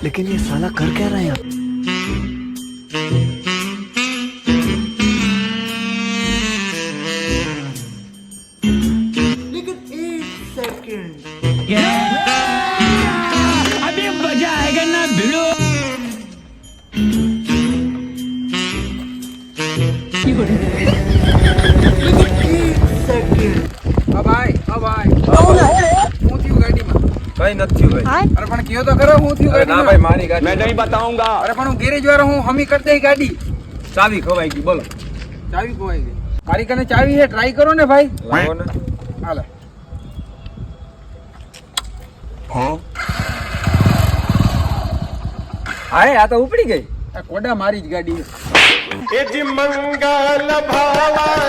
लेकिन ये साला कर क्या रहा है यहाँ? लेकिन एक सेकंड अभी मजा आएगा ना भिड़ो। अब आए હું થયું ગાડીમાં કઈ નથી ભાઈ અરે પણ કયો તો ખરો હું થયું અરે ના ગાડીમાં ભાઈ મારી ગાડી मैं नहीं बताऊंगा। અરે પણ હું ગેરેજ વાળો હું હમી કરી દઈ ગાડી ચાવી ખવાઈ ગઈ બોલો ચાવી ખોવાઈ ગઈ મારી કને ચાવી છે ટ્રાય કરો ને ભાઈ લાવો ને હાલે હાય આ તો ઉપડી ગઈ આ કોડા મારી જ ગાડી છે મંગલ ભાવના